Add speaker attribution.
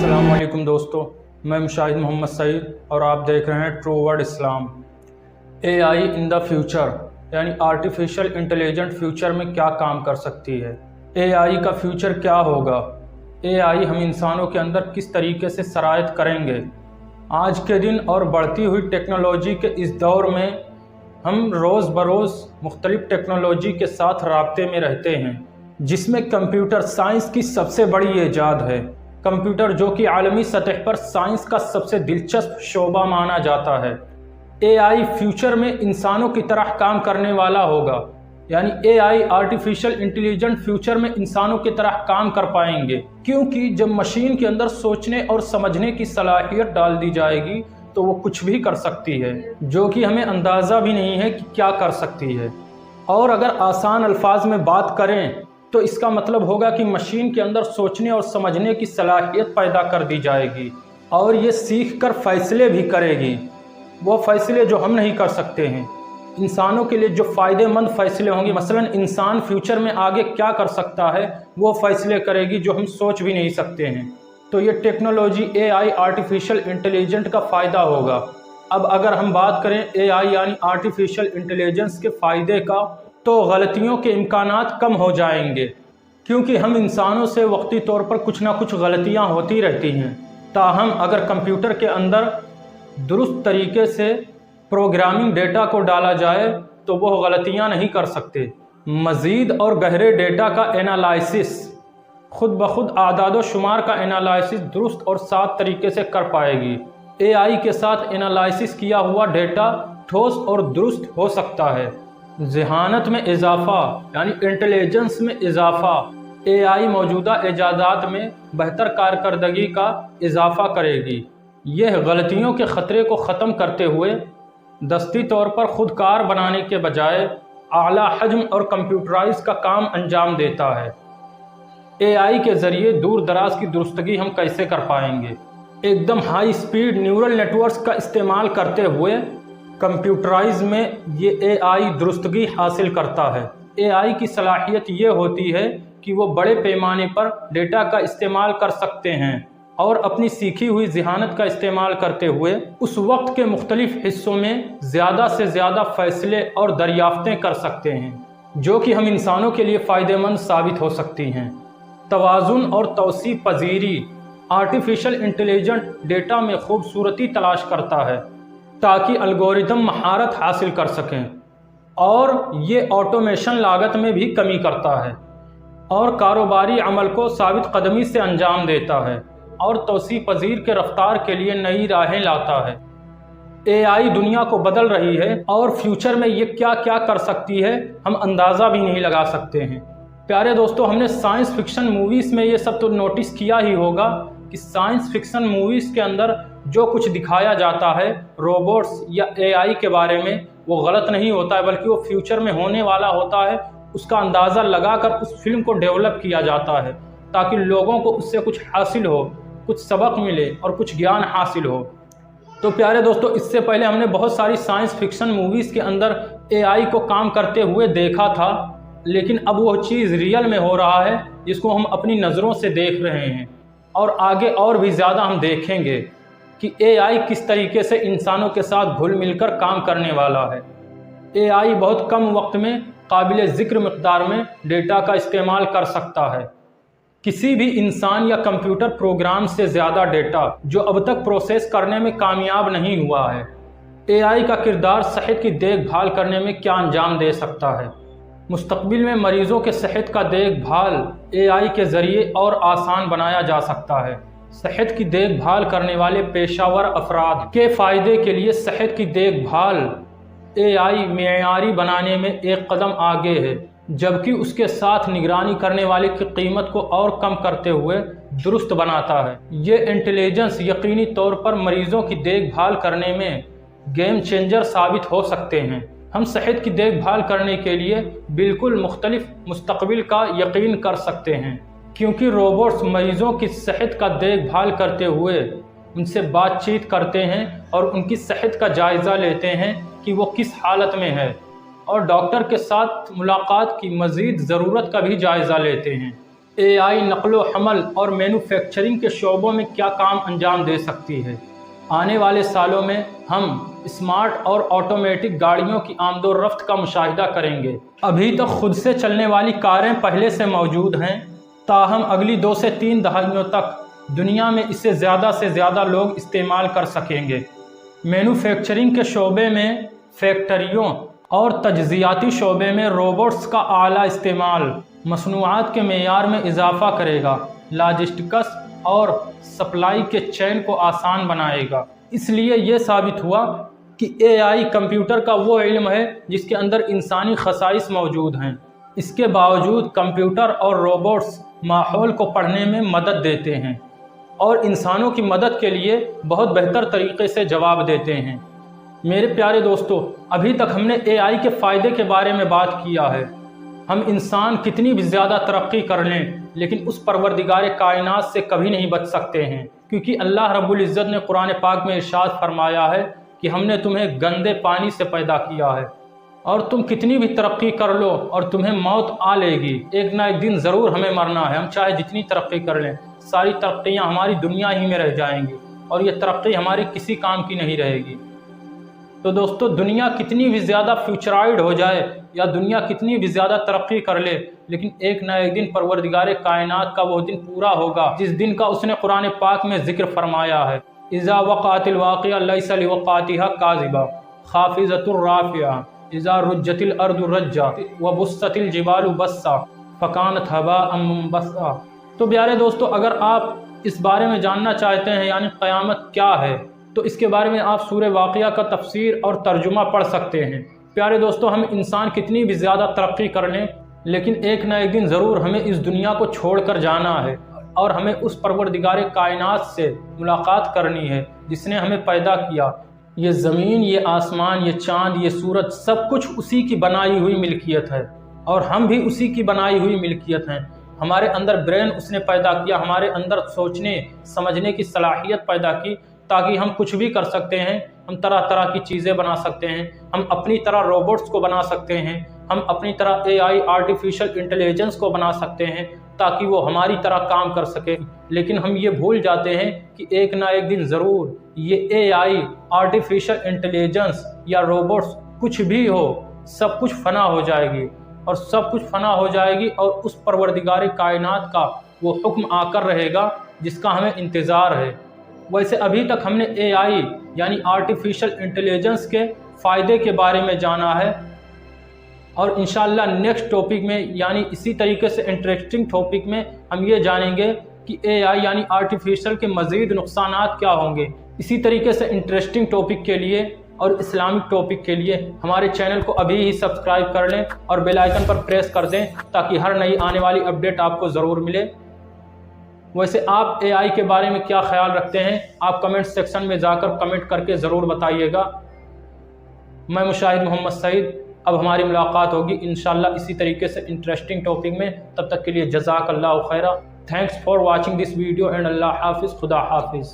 Speaker 1: अस्सलाम वालेकुम दोस्तों, मैं मुशाहिद मोहम्मद सईद और आप देख रहे हैं true word Islam. AI in the future यानी आर्टिफिशियल इंटेलिजेंट फ्यूचर में क्या काम कर सकती है, AI का फ्यूचर क्या होगा, AI हम इंसानों के अंदर किस तरीके से सरायत करेंगे। आज के दिन और बढ़ती हुई टेक्नोलॉजी के इस दौर में हम रोज़ बरोज़ मुख्तलिफ टेक्नोलॉजी के साथ राब्ते में रहते हैं, जिसमें कंप्यूटर साइंस की सबसे बड़ी ईजाद है। कंप्यूटर जो कि आलमी सतह पर साइंस का सबसे दिलचस्प शोबा माना जाता है। AI फ्यूचर में इंसानों की तरह काम करने वाला होगा, यानी AI आर्टिफिशियल इंटेलिजेंट फ्यूचर में इंसानों की तरह काम कर पाएंगे, क्योंकि जब मशीन के अंदर सोचने और समझने की सलाहियत डाल दी जाएगी तो वो कुछ भी कर सकती है, जो कि हमें अंदाज़ा भी नहीं है कि क्या कर सकती है। और अगर आसान अल्फाज में बात करें तो इसका मतलब होगा कि मशीन के अंदर सोचने और समझने की सलाहियत पैदा कर दी जाएगी और ये सीख कर फैसले भी करेगी, वो फैसले जो हम नहीं कर सकते हैं। इंसानों के लिए जो फ़ायदेमंद फ़ैसले होंगे, मसलन इंसान फ्यूचर में आगे क्या कर सकता है, वो फ़ैसले करेगी जो हम सोच भी नहीं सकते हैं। तो ये टेक्नोलॉजी AI आर्टिफिशियल इंटेलिजेंट का फ़ायदा होगा। अब अगर हम बात करें AI यानी आर्टिफिशियल इंटेलिजेंस के फ़ायदे का, तो गलतियों के इम्कानात कम हो जाएंगे, क्योंकि हम इंसानों से वक्ती तौर पर कुछ ना कुछ गलतियां होती रहती हैं। ताहम अगर कंप्यूटर के अंदर दुरुस्त तरीके से प्रोग्रामिंग डेटा को डाला जाए तो वह गलतियां नहीं कर सकते। मज़ीद और गहरे डेटा का एनालिसिस, खुद ब खुद आदाद व शुमार का एनालिसिस दुरुस्त और साफ तरीके से कर पाएगी। AI के साथ एनालिसिस किया हुआ डेटा ठोस और दुरुस्त हो सकता है। ज़हानत में इजाफ़ा यानी इंटेलिजेंस में इजाफ़ा, AI मौजूदा इजादात में बेहतर कारकर्दगी का इजाफ़ा करेगी। यह गलतियों के ख़तरे को ख़त्म करते हुए दस्ती तौर पर खुदकार बनाने के बजाय आला हजम और कंप्यूटराइज का काम अंजाम देता है। AI के ज़रिए दूर दराज की दुरुस्तगी हम कैसे कर पाएंगे? एकदम हाई स्पीड न्यूरल नेटवर्क्स का इस्तेमाल करते हुए कंप्यूटराइज में ये AI दुरुस्तगी हासिल करता है। AI की सलाहियत ये होती है कि वो बड़े पैमाने पर डेटा का इस्तेमाल कर सकते हैं और अपनी सीखी हुई ज़हानत का इस्तेमाल करते हुए उस वक्त के मुख्तलिफ हिस्सों में ज़्यादा से ज़्यादा फ़ैसले और दरियाफ्तें कर सकते हैं, जो कि हम इंसानों के लिए फ़ायदेमंद साबित हो सकती हैं। तवाज़ुन और तौसीफ़ पज़ीरी, आर्टिफिशियल इंटेलिजेंट डेटा में खूबसूरती तलाश करता है ताकि अलगोरिदम महारत हासिल कर सकें, और ये ऑटोमेशन लागत में भी कमी करता है और कारोबारी अमल को साबित कदमी से अंजाम देता है और तौसीफ़ पज़ीर के रफ्तार के लिए नई राहें लाता है। AI दुनिया को बदल रही है और फ्यूचर में ये क्या क्या कर सकती है हम अंदाज़ा भी नहीं लगा सकते हैं। प्यारे दोस्तों, हमने साइंस फिक्शन मूवीज़ में ये सब तो नोटिस किया ही होगा कि साइंस फिक्शन मूवीज़ के अंदर जो कुछ दिखाया जाता है रोबोट्स या AI के बारे में, वो गलत नहीं होता है, बल्कि वो फ्यूचर में होने वाला होता है। उसका अंदाज़ा लगाकर उस फिल्म को डेवलप किया जाता है ताकि लोगों को उससे कुछ हासिल हो, कुछ सबक मिले और कुछ ज्ञान हासिल हो। तो प्यारे दोस्तों, इससे पहले हमने बहुत सारी साइंस फिक्शन मूवीज़ के अंदर AI को काम करते हुए देखा था, लेकिन अब वो चीज़ रियल में हो रहा है, जिसको हम अपनी नज़रों से देख रहे हैं और आगे और भी ज़्यादा हम देखेंगे कि AI किस तरीके से इंसानों के साथ घुल मिलकर काम करने वाला है। AI बहुत कम वक्त में काबिल ज़िक्र मिक़दार में डेटा का इस्तेमाल कर सकता है। किसी भी इंसान या कंप्यूटर प्रोग्राम से ज़्यादा डेटा जो अब तक प्रोसेस करने में कामयाब नहीं हुआ है। AI का किरदार सेहत की देखभाल करने में क्या अंजाम दे सकता है। मुस्तक़बिल में मरीज़ों के सेहत का देखभाल AI के ज़रिए और आसान बनाया जा सकता है। सेहत की देखभाल करने वाले पेशावर अफराद के फ़ायदे के लिए सेहत की देखभाल AI मेयारी बनाने में एक कदम आगे है, जबकि उसके साथ निगरानी करने वाले की कीमत को और कम करते हुए दुरुस्त बनाता है। ये इंटेलिजेंस यकीनी तौर पर मरीज़ों की देखभाल करने में गेम चेंजर साबित हो सकते हैं। हम सेहत की देखभाल करने के लिए बिल्कुल मुख्तलिफ मुस्तक़बिल का यकीन कर सकते हैं, क्योंकि रोबोट्स मरीज़ों की सेहत का देखभाल करते हुए उनसे बातचीत करते हैं और उनकी सेहत का जायज़ा लेते हैं कि वो किस हालत में है, और डॉक्टर के साथ मुलाकात की मज़ीद ज़रूरत का भी जायज़ा लेते हैं। AI नक़ल व हमल और मैन्युफैक्चरिंग के शोबों में क्या काम अंजाम दे सकती है। आने वाले सालों में हम स्मार्ट और ऑटोमेटिक गाड़ियों की आमदोरफ्त का मुशाहिदा करेंगे। अभी तक खुद से चलने वाली कारें पहले से मौजूद हैं, ताहम अगली 2 से 3 दहाइयों तक दुनिया में इसे ज़्यादा से ज़्यादा लोग इस्तेमाल कर सकेंगे। मैन्युफैक्चरिंग के शोबे में फैक्ट्रियों और तजज़ियाती शोबे में रोबोट्स का आला इस्तेमाल मसनूआत के मेयार में इजाफ़ा करेगा, लॉजिस्टिक्स और सप्लाई के चैन को आसान बनाएगा। इसलिए ये साबित हुआ कि AI कंप्यूटर का वो इल्म है जिसके अंदर इंसानी खसाइस मौजूद हैं। इसके बावजूद कंप्यूटर और रोबोट्स माहौल को पढ़ने में मदद देते हैं और इंसानों की मदद के लिए बहुत बेहतर तरीके से जवाब देते हैं। मेरे प्यारे दोस्तों, अभी तक हमने AI के फ़ायदे के बारे में बात किया है। हम इंसान कितनी भी ज़्यादा तरक्की कर लें, लेकिन उस परवरदिगार कायनात से कभी नहीं बच सकते हैं, क्योंकि अल्लाह रब्बुल इज़्ज़त ने कुरान पाक में इरशाद फरमाया है कि हमने तुम्हें गंदे पानी से पैदा किया है और तुम कितनी भी तरक्की कर लो और तुम्हें मौत आ लेगी। एक ना एक दिन ज़रूर हमें मरना है। हम चाहे जितनी तरक्की कर लें, सारी तरक्कियाँ हमारी दुनिया ही में रह जाएंगी और ये तरक्की हमारी किसी काम की नहीं रहेगी। तो दोस्तों, दुनिया कितनी भी ज़्यादा फ्यूचराइड हो जाए या दुनिया कितनी भी ज़्यादा तरक्की कर ले, लेकिन एक ना एक दिन परवरदिगार कायनात का वो दिन पूरा होगा जिस दिन का उसने कुरान पाक में ज़िक्र फरमाया है। इज़ा वक़ातिल वाक़िया लैसा लिवक़ातिहा काज़िबा खाफ़िज़तुर राफ़िया इज़ा रुज्जतिल अर्दु रज्जा व बुस्सतिल जिबालु बस्सा फ़कानत हबाअम मुंबस्सा। तो प्यारे दोस्तों, अगर आप इस बारे में जानना चाहते हैं यानी क़यामत क्या है, तो इसके बारे में आप सूरह वाक़िया का तफसीर और तर्जुमा पढ़ सकते हैं। प्यारे दोस्तों, हम इंसान कितनी भी ज़्यादा तरक्की कर लें, लेकिन एक ना एक दिन ज़रूर हमें इस दुनिया को छोड़कर जाना है और हमें उस परवरदिगार कायनात से मुलाकात करनी है जिसने हमें पैदा किया। ये ज़मीन, ये आसमान, ये चाँद, ये सूरज, सब कुछ उसी की बनाई हुई मिल्कियत है और हम भी उसी की बनाई हुई मिल्कियत हैं। हमारे अंदर ब्रेन उसने पैदा किया, हमारे अंदर सोचने समझने की सलाहियत पैदा की, ताकि हम कुछ भी कर सकते हैं। हम तरह तरह की चीज़ें बना सकते हैं, हम अपनी तरह रोबोट्स को बना सकते हैं, हम अपनी तरह AI आर्टिफिशियल इंटेलिजेंस को बना सकते हैं ताकि वो हमारी तरह काम कर सके। लेकिन हम ये भूल जाते हैं कि एक ना एक दिन ज़रूर ये AI आर्टिफिशियल इंटेलिजेंस या रोबोट्स कुछ भी हो, सब कुछ फना हो जाएगी और सब कुछ फना हो जाएगी और उस परवरदिगार कायनात का वो हुक्म आकर रहेगा जिसका हमें इंतज़ार है। वैसे अभी तक हमने AI यानी आर्टिफिशियल इंटेलिजेंस के फ़ायदे के बारे में जाना है और इंशाअल्लाह नेक्स्ट टॉपिक में यानी इसी तरीके से इंटरेस्टिंग टॉपिक में हम ये जानेंगे कि AI यानी आर्टिफिशियल के मज़ीद नुकसानात क्या होंगे। इसी तरीके से इंटरेस्टिंग टॉपिक के लिए और इस्लामिक टॉपिक के लिए हमारे चैनल को अभी ही सब्सक्राइब कर लें और बेल आइकन पर प्रेस कर दें ताकि हर नई आने वाली अपडेट आपको ज़रूर मिले। वैसे आप AI के बारे में क्या ख्याल रखते हैं, आप कमेंट सेक्शन में जाकर कमेंट करके ज़रूर बताइएगा। मैं मुशाहिद मोहम्मद सईद, अब हमारी मुलाकात होगी इंशाअल्लाह इसी तरीके से इंटरेस्टिंग टॉपिक में। तब तक के लिए जज़ाकल्लाहु खैरा। Thanks for watching this video and अल्लाह हाफिज़, खुदा हाफिज़।